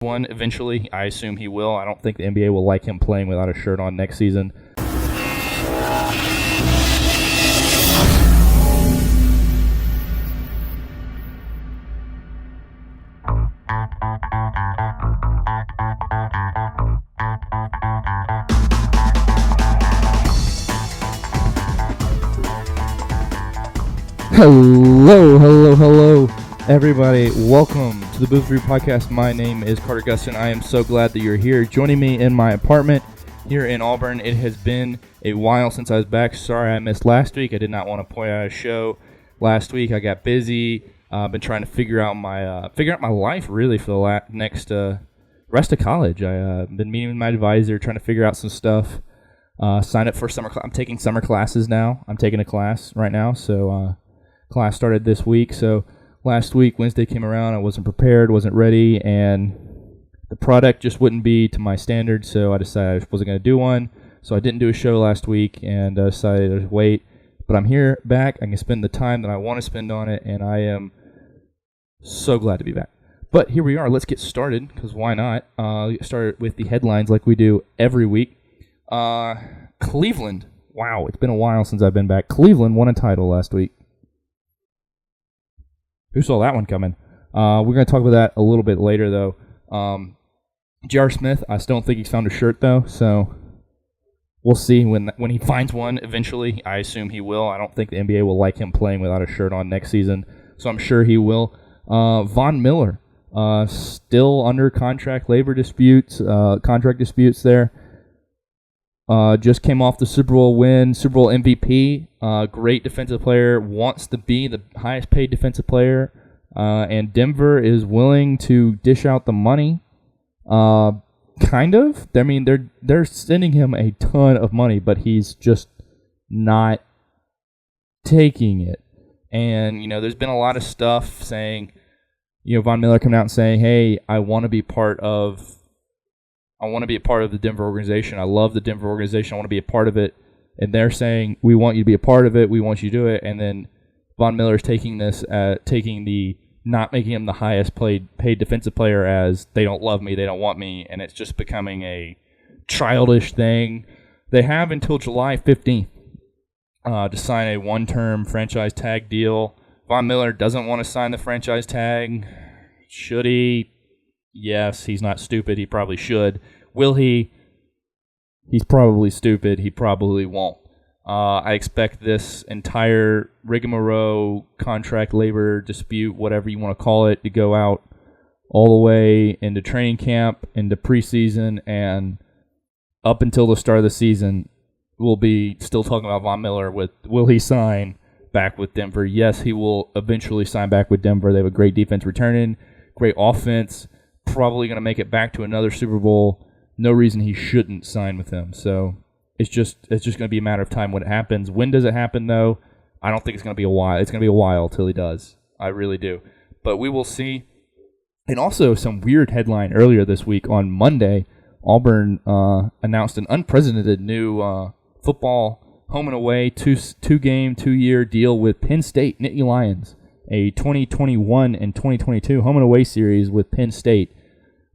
One eventually. I assume he will. I don't think the NBA will like him playing without a shirt on next season. Hello, everybody. Welcome to the Booth 3 Podcast. My name is Carter Gustin. I am so glad that you're here joining me in my apartment here in Auburn. It has been a while since I was back. Sorry I missed last week. I did not want to point out a show last week. I got busy. I've been trying to figure out my life really for the next rest of college. I've been meeting with my advisor, trying to figure out some stuff. Sign up for summer. I'm taking summer classes now. I'm taking a class right now, so class started this week. So last week, Wednesday came around. I wasn't prepared, wasn't ready, and the product just wouldn't be to my standards. So I decided I wasn't going to do one. So I didn't do a show last week, and decided to wait. But I'm here back. I can spend the time that I want to spend on it, and I am so glad to be back. But here we are. Let's get started, because why not? Get started with the headlines like we do every week. Cleveland. Wow, it's been a while since I've been back. Cleveland won a title last week. Who saw that one coming? We're going to talk about that a little bit later, though. J.R. Smith, I still don't think he's found a shirt, though, so we'll see when he finds one eventually. I assume he will. I don't think the NBA will like him playing without a shirt on next season, so I'm sure he will. Von Miller, still under contract disputes there. Just came off the Super Bowl win, Super Bowl MVP, great defensive player, wants to be the highest paid defensive player, and Denver is willing to dish out the money, kind of. I mean, they're sending him a ton of money, but he's just not taking it. And, there's been a lot of stuff saying, Von Miller coming out and saying, hey, I want to be part of the Denver organization. I love the Denver organization. I want to be a part of it. And they're saying, we want you to be a part of it. We want you to do it. And then Von Miller's taking not making him the highest paid defensive player as they don't love me, they don't want me, and it's just becoming a childish thing. They have until July 15th to sign a one-term franchise tag deal. Von Miller doesn't want to sign the franchise tag. Should he? Yes, he's not stupid. He probably should. Will he? He's probably stupid. He probably won't. I expect this entire rigmarole, contract labor dispute, whatever you want to call it, to go out all the way into training camp, into preseason, and up until the start of the season. We'll be still talking about Von Miller will he sign back with Denver? Yes, he will eventually sign back with Denver. They have a great defense returning, great offense. Probably going to make it back to another Super Bowl. No reason he shouldn't sign with him. So it's just going to be a matter of time when it happens. When does it happen, though? I don't think it's going to be a while. It's going to be a while till he does. I really do. But we will see. And also some weird headline earlier this week on Monday, Auburn announced an unprecedented new football home and away two-game, 2-year deal with Penn State Nittany Lions, a 2021 and 2022 home and away series with Penn State.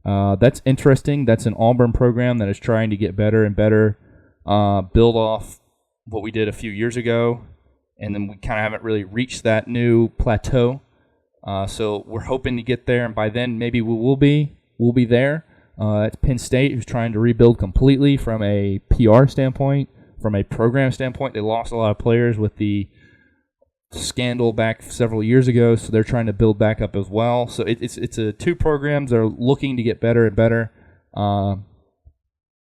That's interesting. That's an Auburn program that is trying to get better and better, build off what we did a few years ago, and then we kind of haven't really reached that new plateau. So we're hoping to get there, and by then maybe we'll be there. It's Penn State, who's trying to rebuild completely from a PR standpoint, from a program standpoint. They lost a lot of players with the scandal back several years ago, so they're trying to build back up as well. So it's two programs that are looking to get better and better.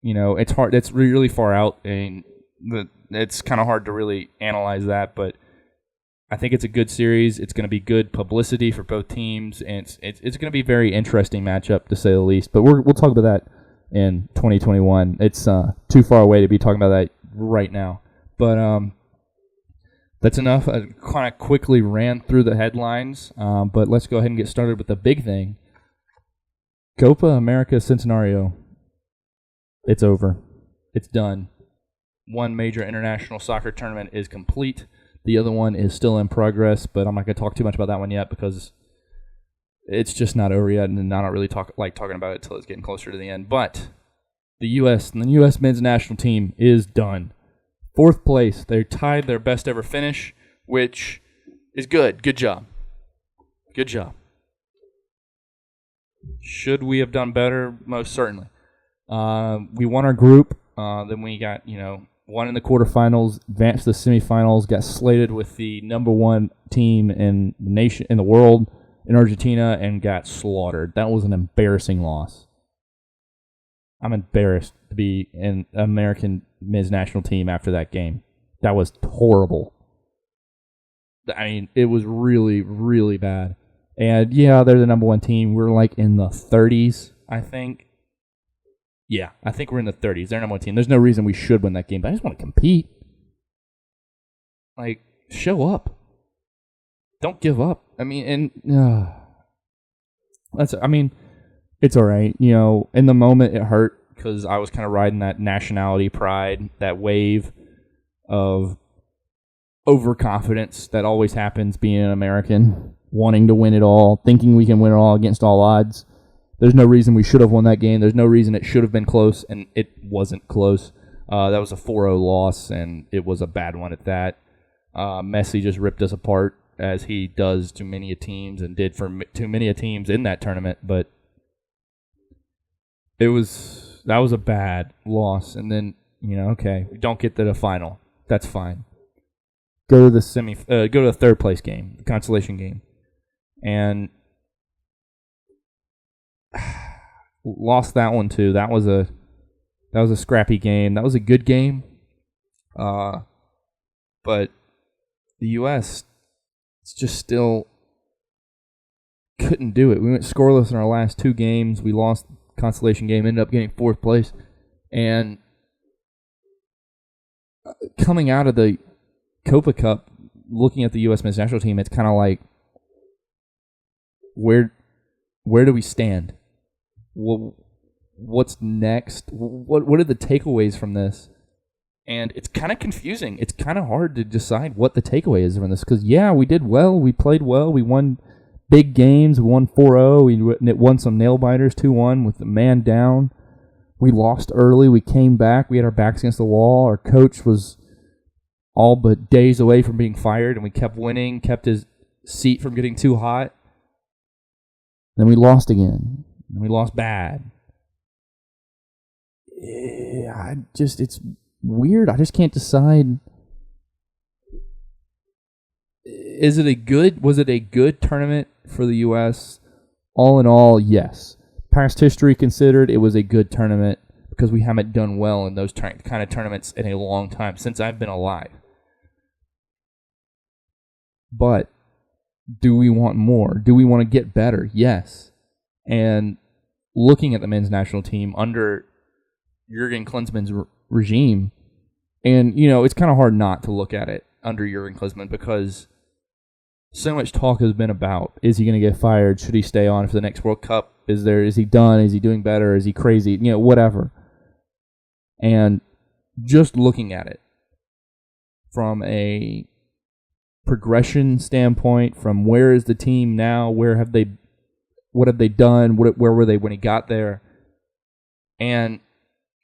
It's hard. It's really far out, and it's kind of hard to really analyze that. But I think it's a good series. It's going to be good publicity for both teams, and it's going to be a very interesting matchup to say the least. But we'll talk about that in 2021. It's too far away to be talking about that right now. But that's enough. I kind of quickly ran through the headlines, but let's go ahead and get started with the big thing. Copa America Centenario. It's over. It's done. One major international soccer tournament is complete. The other one is still in progress, but I'm not going to talk too much about that one yet because it's just not over yet, and I don't really talking about it until it's getting closer to the end. But the U.S. men's national team is done. 4th place. They tied their best ever finish, which is good. Good job. Good job. Should we have done better? Most certainly. We won our group. Then we got, won in the quarterfinals, advanced to the semifinals, got slated with the number 1 team in the nation, in the world, in Argentina, and got slaughtered. That was an embarrassing loss. I'm embarrassed to be in American men's national team after that game. That was horrible. I mean, it was really, really bad. And yeah, they're the number 1 team. We're like in the 30s, I think. Yeah, I think we're in the 30s. They're number 1 team. There's no reason we should win that game, but I just want to compete. Like, show up. Don't give up. I mean, it's all right. In the moment it hurt because I was kind of riding that nationality pride, that wave of overconfidence that always happens being an American, wanting to win it all, thinking we can win it all against all odds. There's no reason we should have won that game. There's no reason it should have been close, and it wasn't close. That was a 4-0 loss, and it was a bad one at that. Messi just ripped us apart, as he does to many teams and did for too many teams in that tournament. But that was a bad loss. And then, okay, we don't get to the final. That's fine. Go to the 3rd place game, the consolation game. And lost that one too. That was a scrappy game. That was a good game. But the U.S. just still couldn't do it. We went scoreless in our last 2 games. We lost the consolation game, ended up getting 4th place. And coming out of the Copa Cup, looking at the U.S. men's national team, it's kind of like, where do we stand? What's next? What are the takeaways from this? And it's kind of confusing. It's kind of hard to decide what the takeaway is from this. Because, yeah, we did well. We played well. We won big games. We won 4-0. We won some nail-biters, 2-1 with the man down. We lost early. We came back. We had our backs against the wall. Our coach was all but days away from being fired, and we kept winning, kept his seat from getting too hot. Then we lost again. And we lost bad. It's weird. I just can't decide. Was it a good tournament for the U.S.? All in all, yes. Past history considered, it was a good tournament because we haven't done well in those kind of tournaments in a long time, since I've been alive. But do we want more? Do we want to get better? Yes. And looking at the men's national team under Jurgen Klinsmann's regime, and, it's kind of hard not to look at it under Jurgen Klinsmann because so much talk has been about, is he going to get fired? Should he stay on for the next World Cup? Is he done? Is he doing better? Is he crazy? Whatever. And just looking at it from a progression standpoint, from where is the team now? What have they done? Where were they when he got there? And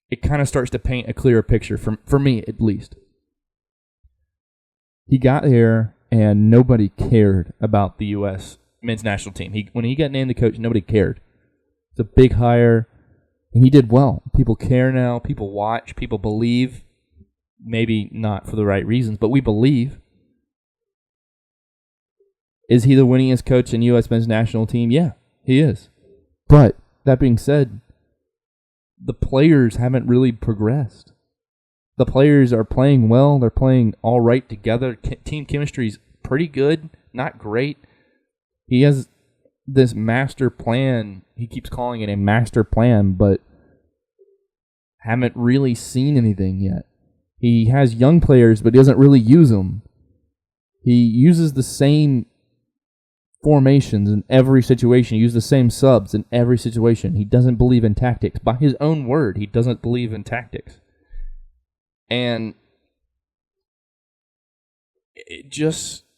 it kind of starts to paint a clearer picture, for me at least. He got here, and nobody cared about the U.S. men's national team. When he got named the coach, nobody cared. It's a big hire, and he did well. People care now. People watch. People believe. Maybe not for the right reasons, but we believe. Is he the winningest coach in U.S. men's national team? Yeah, he is. But that being said, the players haven't really progressed. The players are playing well. They're playing all right together. Team chemistry is pretty good, not great. He has this master plan. He keeps calling it a master plan, but haven't really seen anything yet. He has young players, but he doesn't really use them. He uses the same formations in every situation. He uses the same subs in every situation. He doesn't believe in tactics. By his own word, he doesn't believe in tactics. And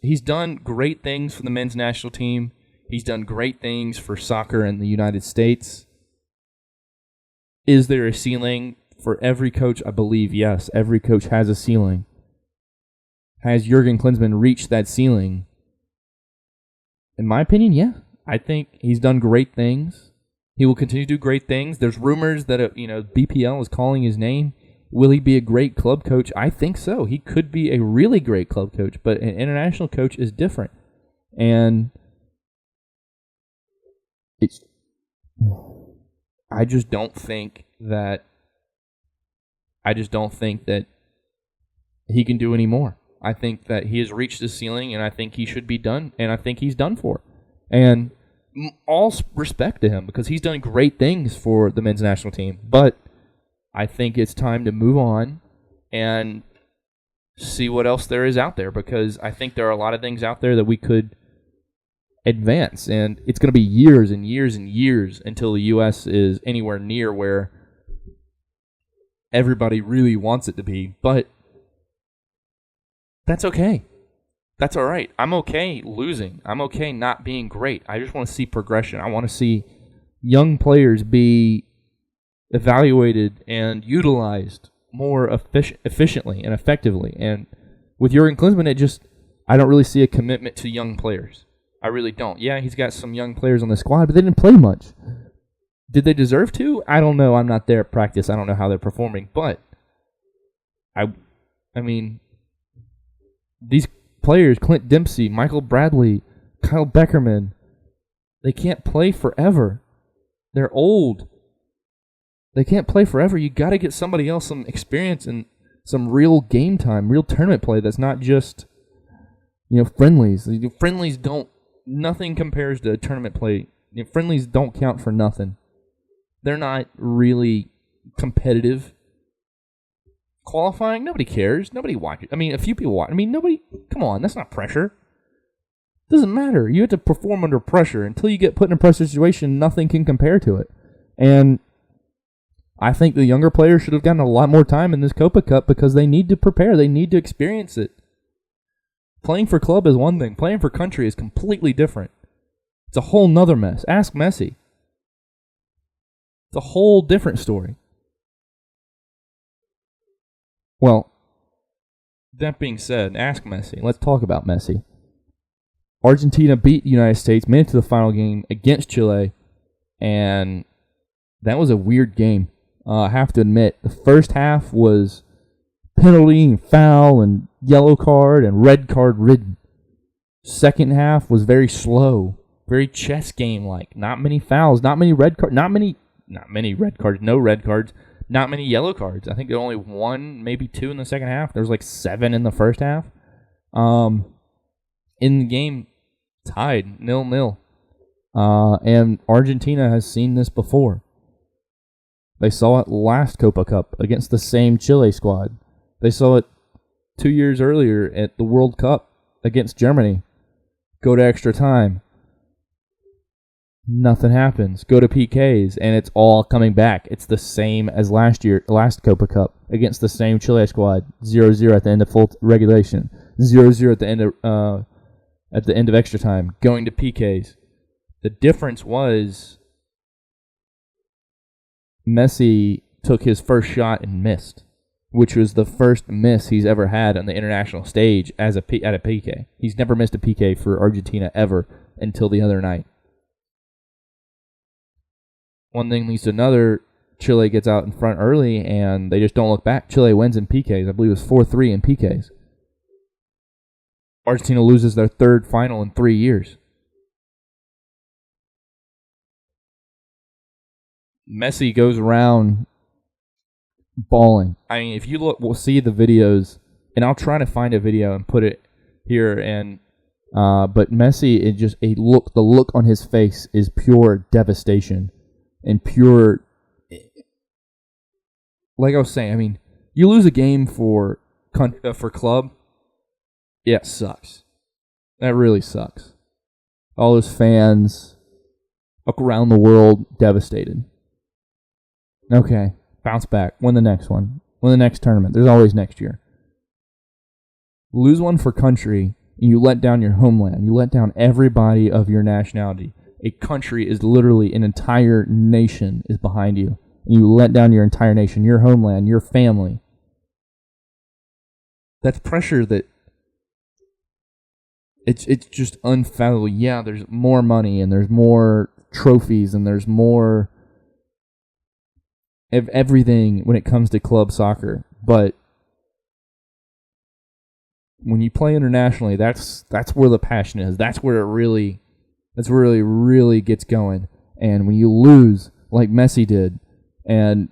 he's done great things for the men's national team. He's done great things for soccer in the United States. Is there a ceiling for every coach? I believe yes. Every coach has a ceiling. Has Jurgen Klinsmann reached that ceiling? In my opinion, yeah. I think he's done great things. He will continue to do great things. There's rumors that BPL is calling his name. Will he be a great club coach? I think so. He could be a really great club coach, but an international coach is different. And I just don't think that he can do any more. I think that he has reached his ceiling, and I think he should be done, and I think he's done for. And all respect to him, because he's done great things for the men's national team. But I think it's time to move on and see what else there is out there, because I think there are a lot of things out there that we could advance, and it's going to be years and years and years until the U.S. is anywhere near where everybody really wants it to be, but that's okay. That's all right. I'm okay losing. I'm okay not being great. I just want to see progression. I want to see young players be evaluated and utilized more efficiently and effectively. And with Jurgen Klinsmann, I don't really see a commitment to young players. I really don't. Yeah, he's got some young players on the squad, but they didn't play much. Did they deserve to? I don't know. I'm not there at practice. I don't know how they're performing. But, I mean, these players, Clint Dempsey, Michael Bradley, Kyle Beckerman, they can't play forever. They're old. They can't play forever. You got to get somebody else some experience and some real game time, real tournament play that's not just, friendlies. Friendlies nothing compares to tournament play. Friendlies don't count for nothing. They're not really competitive. Qualifying, nobody cares. Nobody watches. A few people watch. Nobody. Come on, that's not pressure. Doesn't matter. You have to perform under pressure. Until you get put in a pressure situation, nothing can compare to it. And I think the younger players should have gotten a lot more time in this Copa Cup because they need to prepare. They need to experience it. Playing for club is one thing. Playing for country is completely different. It's a whole nother mess. Ask Messi. It's a whole different story. Well, that being said, ask Messi. Let's talk about Messi. Argentina beat the United States, made it to the final game against Chile, and that was a weird game. I have to admit, the first half was penalty and foul and yellow card and red card ridden. Second half was very slow, very chess game like. Not many fouls, not many red cards, not many red cards, no red cards, not many yellow cards. I think there only one, maybe two in the second half. There was like 7 in the first half. In the game, tied 0-0. And Argentina has seen this before. They saw it last Copa Cup against the same Chile squad. They saw it 2 years earlier at the World Cup against Germany. Go to extra time. Nothing happens. Go to PKs, and it's all coming back. It's the same as last Copa Cup against the same Chile squad. 0-0 at the end of full regulation. 0-0 at the end of extra time. Going to PKs. The difference was Messi took his first shot and missed, which was the first miss he's ever had on the international stage at a PK. He's never missed a PK for Argentina ever until the other night. One thing leads to another. Chile gets out in front early, and they just don't look back. Chile wins in PKs. I believe it was 4-3 in PKs. Argentina loses their third final in 3 years. Messi goes around bawling. If you look, we'll see the videos, and I'll try to find a video and put it here. And but Messi, the look on his face is pure devastation and pure. Like I was saying, you lose a game for club. Yeah, it sucks. That really sucks. All those fans around the world devastated. Okay, bounce back. Win the next one. Win the next tournament. There's always next year. Lose one for country. and you let down your homeland. You let down everybody of your nationality. A country is literally an entire nation is behind you. And you let down your entire nation, your homeland, your family. That's pressure that it's just unfathomable. Yeah, there's more money and there's more trophies and there's more of everything when it comes to club soccer. But when you play internationally, that's where the passion is. That's where it really gets going. And when you lose, like Messi did, and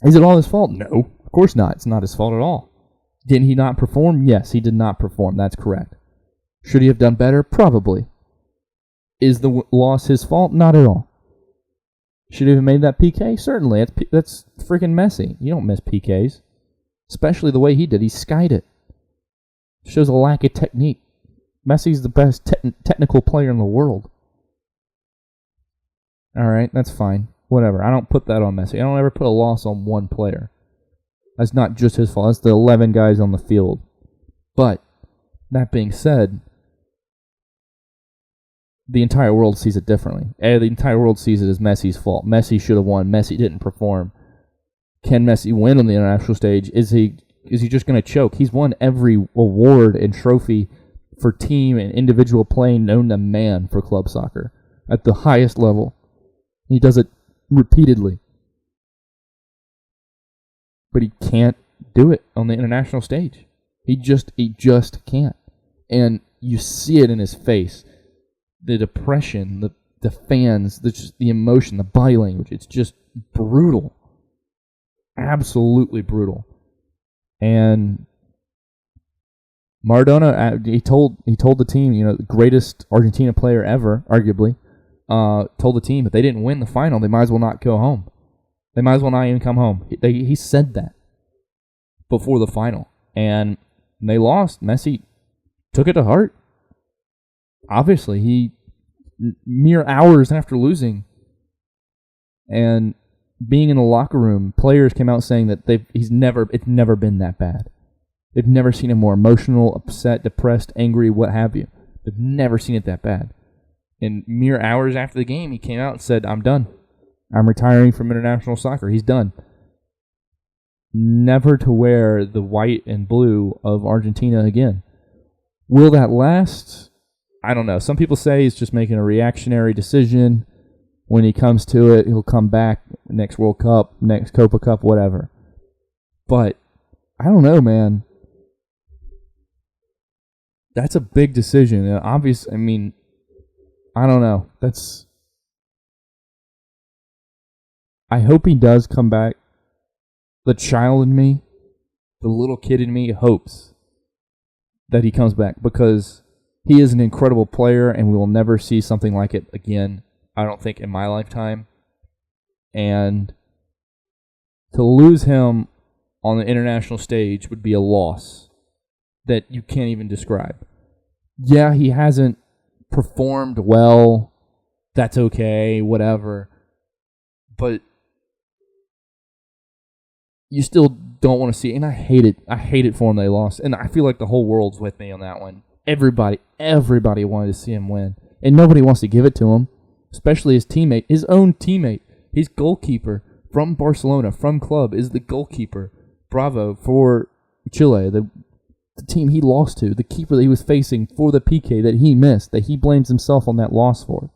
is it all his fault? No, of course not. It's not his fault at all. Did he not perform? Yes, he did not perform. That's correct. Should he have done better? Probably. Is the loss his fault? Not at all. Should he have made that PK? Certainly. That's freaking Messi. You don't miss PKs. Especially the way he did. He skied it. Shows a lack of technique. Messi's the best technical player in the world. Alright, that's fine. Whatever. I don't put that on Messi. I don't ever put a loss on one player. That's not just his fault. That's the 11 guys on the field. But, that being said, the entire world sees it differently. The entire world sees it as Messi's fault. Messi should have won. Messi didn't perform. Can Messi win on the international stage? Is he just going to choke? He's won every award and trophy for team and individual play known to man for club soccer at the highest level. He does it repeatedly. But he can't do it on the international stage. He just can't. And you see it in his face. The depression, the fans, the emotion, the body language. It's just brutal. Absolutely brutal. And Maradona, he told the team, the greatest Argentina player ever, arguably, told the team if they didn't win the final, they might as well not go home. They might as well not even come home. He said that before the final. And they lost. Messi took it to heart. Obviously, mere hours after losing and being in the locker room, players came out saying that it's never been that bad. They've never seen him more emotional, upset, depressed, angry, what have you. They've never seen it that bad. And mere hours after the game, he came out and said, I'm done. I'm retiring from international soccer. He's done. Never to wear the white and blue of Argentina again. Will that last? I don't know. Some people say he's just making a reactionary decision. When he comes to it, he'll come back next World Cup, next Copa Cup, whatever. But I don't know, man. That's a big decision. And obviously, I don't know. I hope he does come back. The child in me, the little kid in me, hopes that he comes back because he is an incredible player and we will never see something like it again, I don't think, in my lifetime. And to lose him on the international stage would be a loss that you can't even describe. Yeah, he hasn't performed well. That's okay, whatever. But you still don't want to see it. And I hate it. I hate it for him they lost. And I feel like the whole world's with me on that one. Everybody wanted to see him win. And nobody wants to give it to him. Especially his teammate, his own teammate. His goalkeeper from Barcelona, from club, is the goalkeeper. Bravo for Chile, the team he lost to, the keeper that he was facing for the PK that he missed, that he blames himself on that loss for.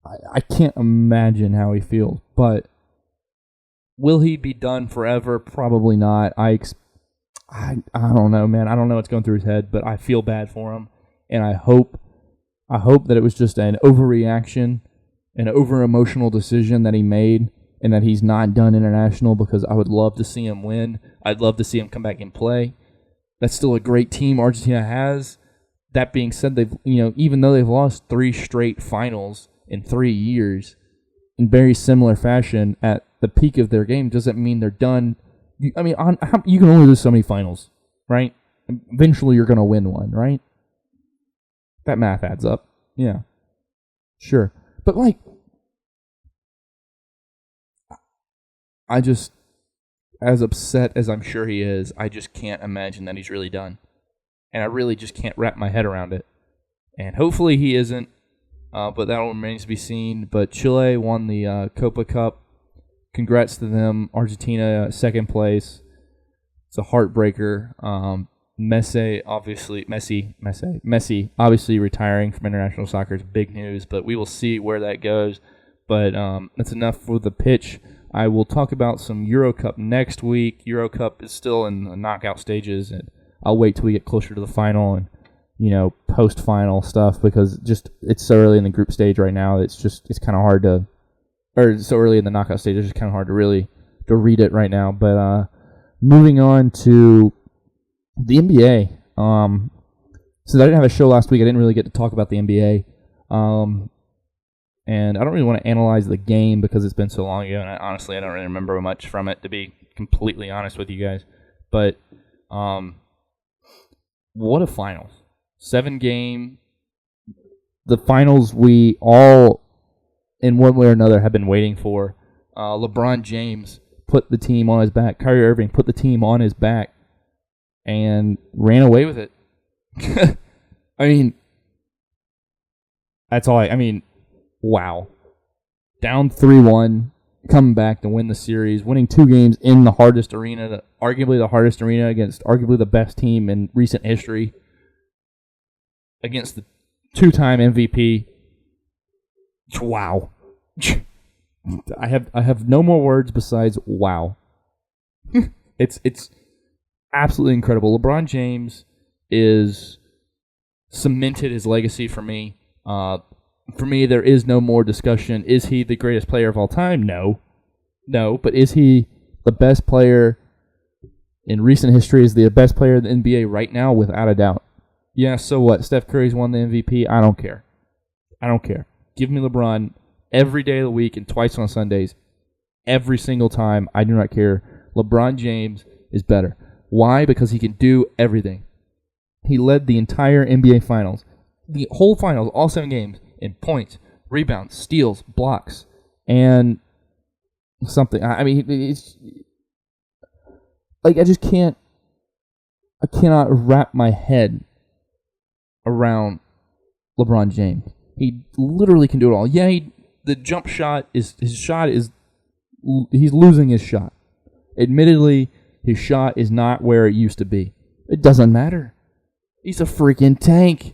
I can't imagine how he feels, but will he be done forever? Probably not. I don't know, man. I don't know what's going through his head, but I feel bad for him, and I hope that it was just an overreaction, an over-emotional decision that he made, and that he's not done international, because I would love to see him win. I'd love to see him come back and play. That's still a great team Argentina has. That being said, they've even though they've lost 3 straight finals in 3 years in very similar fashion at the peak of their game, doesn't mean they're done. You can only lose so many finals, right? Eventually you're going to win one, right? That math adds up. Yeah. Sure. But as upset as I'm sure he is, I just can't imagine that he's really done. And I really just can't wrap my head around it. And hopefully he isn't, but that remains to be seen. But Chile won the Copa Cup. Congrats to them. Argentina, second place. It's a heartbreaker. Messi obviously retiring from international soccer is big news, but we will see where that goes. But that's enough for the pitch. I will talk about some Euro Cup next week. Euro Cup is still in the knockout stages, and I'll wait till we get closer to the final and post-final stuff, because just it's so early in the group stage right now. It's kind of hard to, or so early in the knockout stage. It's just kind of hard to really to read it right now. But moving on to the NBA. Since I didn't have a show last week, I didn't really get to talk about the NBA. And I don't really want to analyze the game because it's been so long ago, and honestly, I don't really remember much from it, to be completely honest with you guys. But what a finals. 7-game. The finals we all, in one way or another, have been waiting for. LeBron James put the team on his back. Kyrie Irving put the team on his back and ran away with it. I mean, that's all I mean, wow. Down 3-1, coming back to win the series, winning 2 games in the hardest arena, arguably the hardest arena against arguably the best team in recent history, against the 2-time MVP. Wow. I have no more words besides wow. It's absolutely incredible. LeBron James is cemented his legacy for me. For me, there is no more discussion. Is he the greatest player of all time? No. But is he the best player in recent history? Is the best player in the NBA right now? Without a doubt. Yeah, so what? Steph Curry's won the MVP? I don't care. Give me LeBron every day of the week and twice on Sundays. Every single time. I do not care. LeBron James is better. Why? Because he can do everything. He led the entire NBA Finals. The whole Finals, all 7 games, in points, rebounds, steals, blocks, and something. I mean, it's like I cannot wrap my head around LeBron James. He literally can do it all. Yeah, the jump shot he's losing his shot. Admittedly, his shot is not where it used to be. It doesn't matter. He's a freaking tank.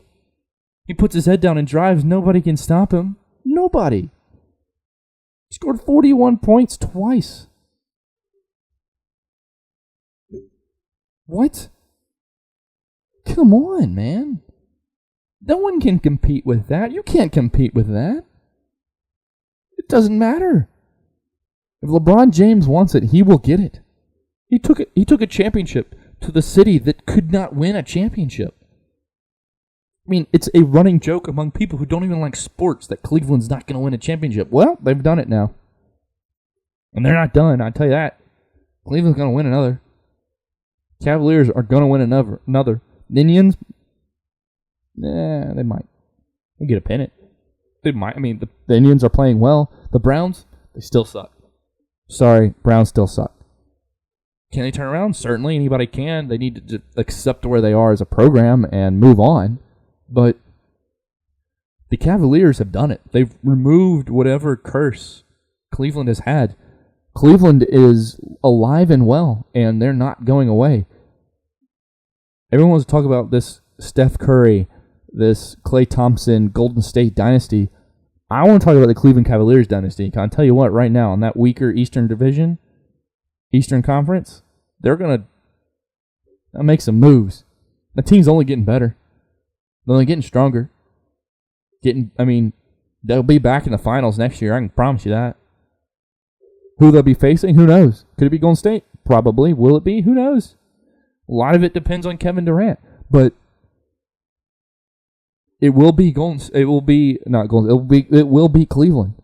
He puts his head down and drives. Nobody can stop him. Nobody. He scored 41 points twice. What? Come on, man. No one can compete with that. You can't compete with that. It doesn't matter. If LeBron James wants it, he will get it. He took a championship to the city that could not win a championship. I mean, it's a running joke among people who don't even like sports that Cleveland's not going to win a championship. Well, they've done it now. And they're not done, I'll tell you that. Cleveland's going to win another. Cavaliers are going to win another. The Indians, they might. They get a pennant. They might. I mean, the Indians are playing well. The Browns, they still suck. Sorry, Browns still suck. Can they turn around? Certainly, anybody can. They need to just accept where they are as a program and move on. But the Cavaliers have done it. They've removed whatever curse Cleveland has had. Cleveland is alive and well, and they're not going away. Everyone wants to talk about this Steph Curry, this Klay Thompson, Golden State dynasty. I want to talk about the Cleveland Cavaliers dynasty. I'll tell you what, right now, in that weaker Eastern Division, Eastern Conference, they're going to make some moves. The team's only getting better. They're only getting stronger. They'll be back in the finals next year. I can promise you that. Who they'll be facing, who knows? Could it be Golden State? Probably. Will it be? Who knows? A lot of it depends on Kevin Durant. But it will be It will be Cleveland.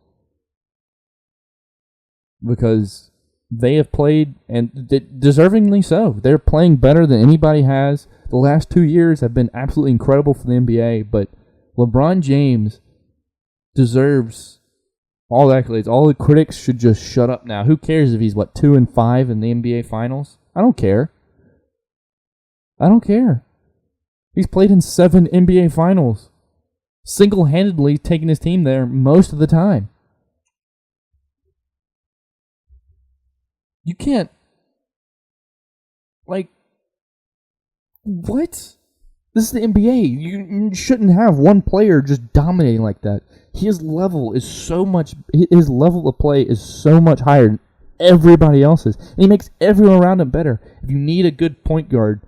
Because they have played, and deservingly so. They're playing better than anybody has. The last 2 years have been absolutely incredible for the NBA, but LeBron James deserves All the accolades. All the critics should just shut up now. Who cares if he's, 2-5 in the NBA Finals? I don't care. He's played in 7 NBA Finals. Single-handedly taking his team there most of the time. You can't... what? This is the NBA. You shouldn't have one player just dominating like that. His level of play is so much higher than everybody else's. And he makes everyone around him better. If you need a good point guard,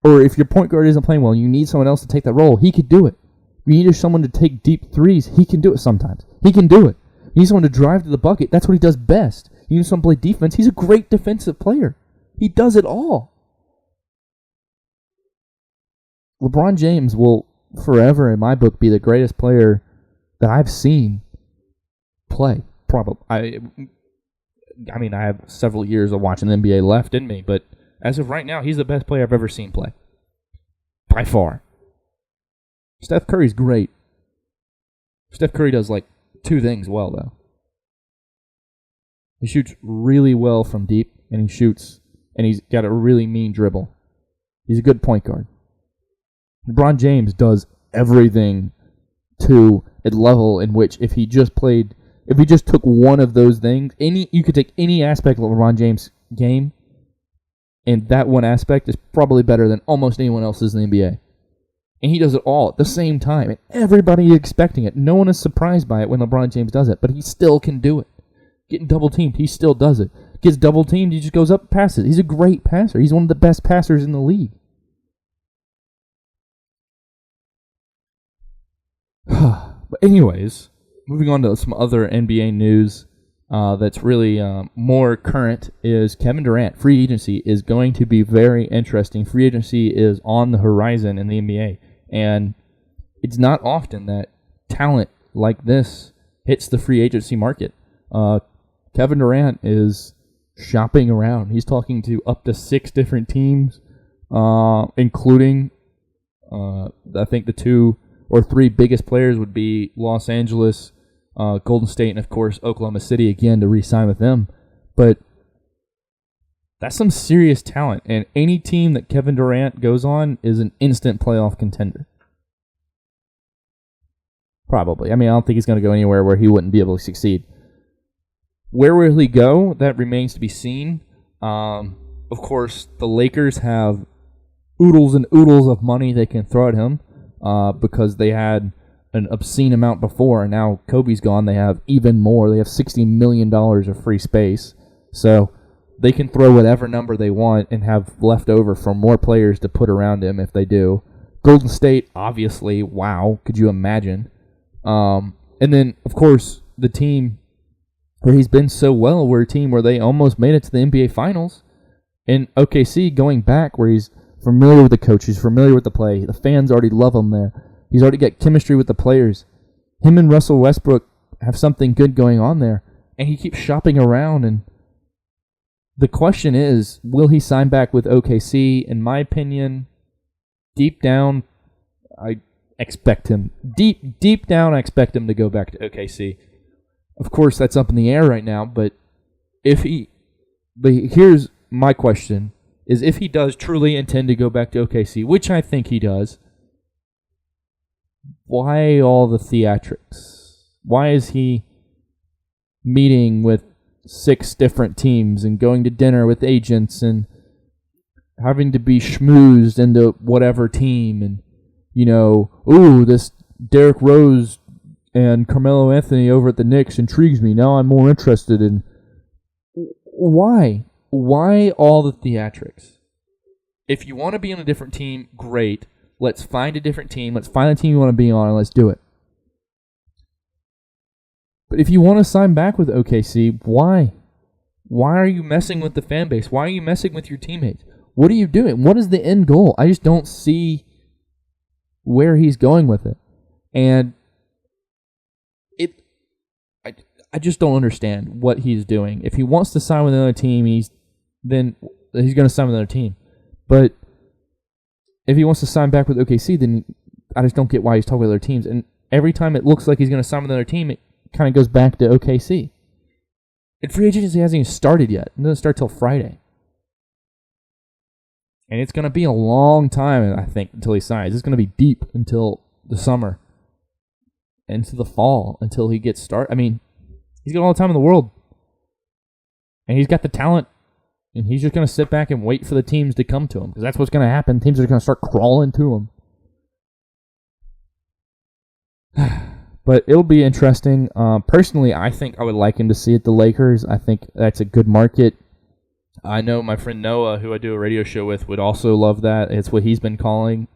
or if your point guard isn't playing well, you need someone else to take that role, he could do it. You need someone to take deep threes, he can do it sometimes. He can do it. You need someone to drive to the bucket, that's what he does best. You need someone to play defense, he's a great defensive player. He does it all. LeBron James will forever, in my book, be the greatest player that I've seen play. Probably. I have several years of watching the NBA left in me, but as of right now, he's the best player I've ever seen play. By far. Steph Curry's great. Steph Curry does, 2 things well, though. He shoots really well from deep, and he's got a really mean dribble. He's a good point guard. LeBron James does everything to a level in which if he just took one of those things, you could take any aspect of LeBron James' game, and that one aspect is probably better than almost anyone else's in the NBA. And he does it all at the same time, and everybody is expecting it. No one is surprised by it when LeBron James does it, but he still can do it. Getting double-teamed, he still does it. Gets double-teamed, he just goes up and passes. He's a great passer. He's one of the best passers in the league. But anyways, moving on to some other NBA news that's really more current is Kevin Durant. Free agency is going to be very interesting. Free agency is on the horizon in the NBA, and it's not often that talent like this hits the free agency market. Kevin Durant is shopping around. He's talking to up to 6 different teams, including, I think the 2 or 3 biggest players would be Los Angeles, Golden State, and of course Oklahoma City again to re-sign with them. But that's some serious talent, and any team that Kevin Durant goes on is an instant playoff contender. Probably. I don't think he's going to go anywhere where he wouldn't be able to succeed. Where will he go? That remains to be seen. Of course, the Lakers have oodles and oodles of money they can throw at him because they had an obscene amount before, and now Kobe's gone. They have even more. They have $60 million of free space. So they can throw whatever number they want and have left over for more players to put around him if they do. Golden State, obviously, wow. Could you imagine? And then, of course, the team where he's been so well, we're a team where they almost made it to the NBA Finals. And OKC, going back, where he's familiar with the coach, he's familiar with the play, the fans already love him there. He's already got chemistry with the players. Him and Russell Westbrook have something good going on there. And he keeps shopping around. And the question is, will he sign back with OKC? In my opinion, deep down, I expect him. Deep down, I expect him to go back to OKC. Of course, that's up in the air right now, but here's my question, is if he does truly intend to go back to OKC, which I think he does, why all the theatrics? Why is he meeting with 6 different teams and going to dinner with agents and having to be schmoozed into whatever team and, this Derrick Rose and Carmelo Anthony over at the Knicks intrigues me. Now I'm more interested in... Why? Why all the theatrics? If you want to be on a different team, great. Let's find a different team. Let's find a team you want to be on, and let's do it. But if you want to sign back with OKC, why? Why are you messing with the fan base? Why are you messing with your teammates? What are you doing? What is the end goal? I just don't see where he's going with it. And I just don't understand what he's doing. If he wants to sign with another team, he's going to sign with another team. But if he wants to sign back with OKC, then I just don't get why he's talking with other teams. And every time it looks like he's going to sign with another team, kind of goes back to OKC. And free agency hasn't even started yet. It doesn't start till Friday. And it's going to be a long time, I think, until he signs. It's going to be deep until the summer. Into the fall, until he gets started. I mean, he's got all the time in the world. And he's got the talent. And he's just going to sit back and wait for the teams to come to him. Because that's what's going to happen. Teams are going to start crawling to him. But it'll be interesting. Personally, I think I would like him to see it the Lakers. I think that's a good market. I know my friend Noah, who I do a radio show with, would also love that. It's what he's been calling.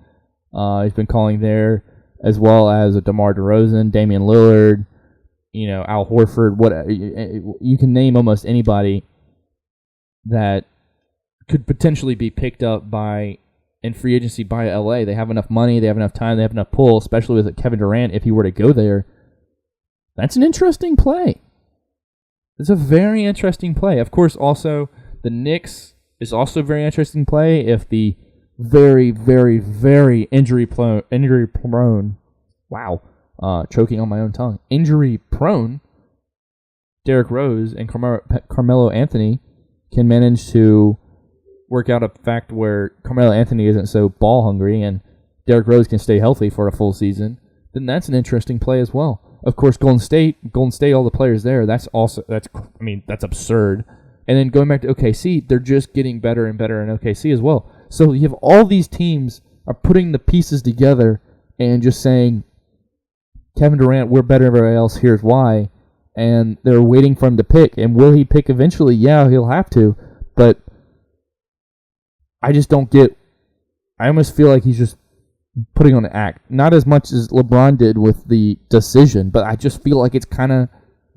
He's been calling there, as well as a DeMar DeRozan, Damian Lillard, Al Horford. What you can name almost anybody that could potentially be picked up in free agency by LA. They have enough money, they have enough time, they have enough pull, especially with Kevin Durant, if he were to go there. That's an interesting play. It's a very interesting play. Of course, also, the Knicks is also a very interesting play if the very, very, very injury-prone, choking on my own tongue, injury-prone Derrick Rose and Carmelo Anthony can manage to work out a fact where Carmelo Anthony isn't so ball hungry and Derrick Rose can stay healthy for a full season, then that's an interesting play as well. Of course, Golden State, all the players there, that's absurd. And then going back to OKC, they're just getting better and better in OKC as well. So you have all these teams are putting the pieces together and just saying, Kevin Durant, we're better than everybody else, here's why. And they're waiting for him to pick. And will he pick eventually? Yeah, he'll have to. But I just don't get... I almost feel like he's just putting on an act. Not as much as LeBron did with the decision, but I just feel like it's kind of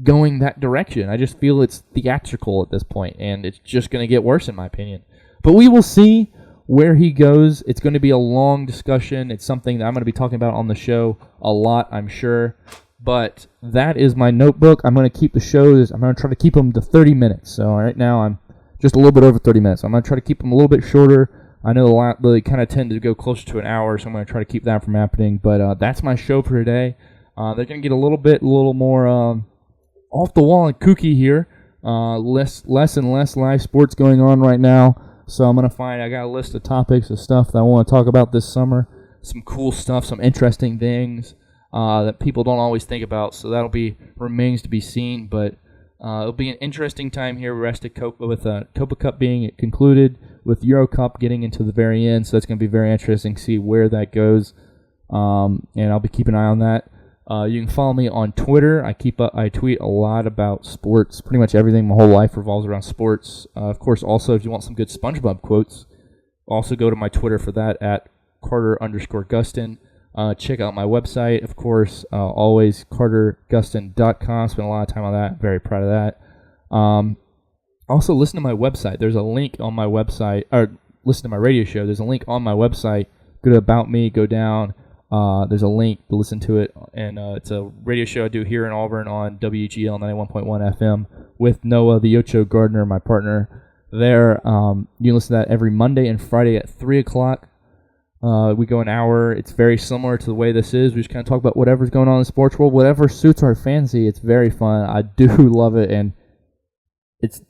going that direction. I just feel it's theatrical at this point, and it's just going to get worse in my opinion. But we will see where he goes. It's going to be a long discussion. It's something that I'm going to be talking about on the show a lot, I'm sure. But that is my notebook. I'm going to keep the shows. I'm going to try to keep them to 30 minutes. So right now I'm just a little bit over 30 minutes. I'm going to try to keep them a little bit shorter. I know they kind of tend to go closer to an hour, so I'm going to try to keep that from happening. But that's my show for today. They're going to get a little more off the wall and kooky here. Less and less live sports going on right now. So I got a list of topics of stuff that I want to talk about this summer. Some cool stuff, some interesting things that people don't always think about. So remains to be seen. But it'll be an interesting time here with Copa Cup being concluded, with Euro Cup getting into the very end. So that's going to be very interesting to see where that goes. And I'll be keeping an eye on that. You can follow me on Twitter. I tweet a lot about sports. Pretty much everything. My whole life revolves around sports. Of course, also, if you want some good SpongeBob quotes, also go to my Twitter for that at Carter_Gustin. Check out my website, of course, always CarterGustin.com. Spend a lot of time on that. Very proud of that. Also, listen to my website. There's a link on my website, or listen to my radio show. There's a link on my website. Go to About Me, go down. There's a link to listen to it, and it's a radio show I do here in Auburn on WGL 91.1 FM with Noah, the Ocho Gardner, my partner there. You can listen to that every Monday and Friday at 3 o'clock. We go an hour. It's very similar to the way this is. We just kind of talk about whatever's going on in the sports world, whatever suits our fancy. It's very fun. I do love it, and it's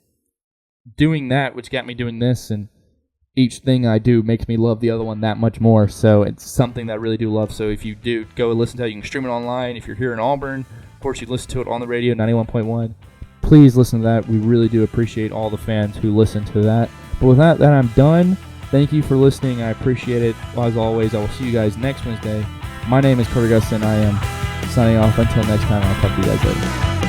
doing that which got me doing this, and each thing I do makes me love the other one that much more. So it's something that I really do love. So if you do go listen to it, you can stream it online. If you're here in Auburn, of course, you listen to it on the radio, 91.1. Please listen to that. We really do appreciate all the fans who listen to that. But with that, I'm done. Thank you for listening. I appreciate it. As always, I will see you guys next Wednesday. My name is Carter Gustin. I am signing off. Until next time, I'll talk to you guys later.